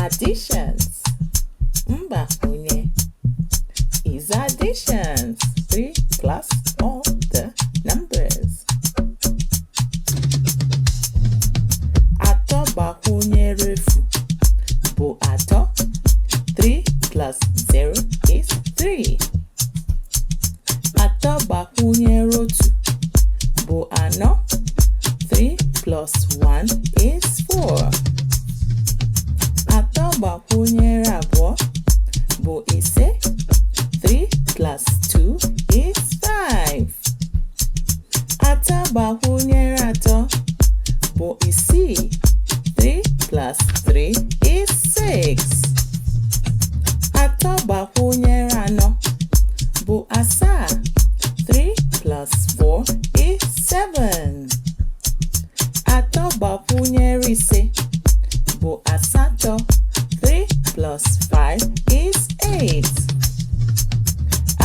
Additions. Mgbakwunye is additions. 3 plus all the numbers. Atọ gbakwunyere efu bụ atọ. 3 plus 0 is 3. Atọ gbakwunyere otu bụ anọ. 3 plus 1 is 4. Atọ gbakwunyere abụọ bụ ise. 3 plus 2 is 5. Atọ gbakwunyere atọ bụ isii. 3 plus 3 is 6. Atọ gbakwunyere anọ bụ asaa. 3 plus 4 is 7. Atọ gbakwunyere ise bụ asatọ. 3 plus 5 is 8.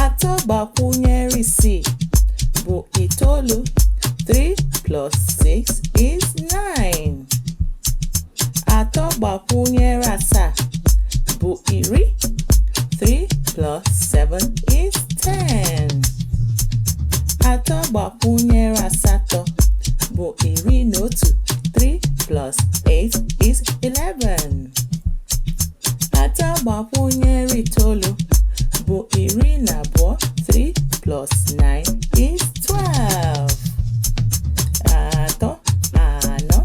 Atọ gbakwunyere isii bụ itoolu. 3 plus 6 is 9. Atọ gbakwunyere asaa bụ iri. 3 plus 7 is 10. Atọ gbakwunyere asatọ bụ iri na otu. 3 plus 8 is 11. Atọ gbakwunyere itoolu bụ iri na abụọ. 3 plus 9 is 12. Atọ, anọ,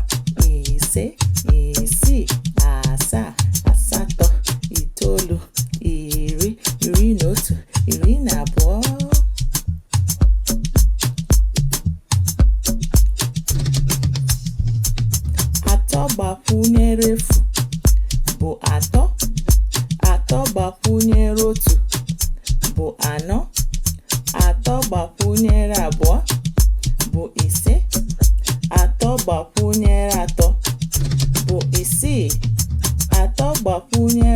ise, isii, asaa, asatọ, itoolu, iri, iri na otu, iri na abụọ. Atọ gbakwunyere efu bụ atọ. Atọ gbakwunyere otu bụ anọ. Atọ gbakwunyere abụọ bụ ise. Atọ gbakwunyere atọ bụ isii. Atọ gbakwunyere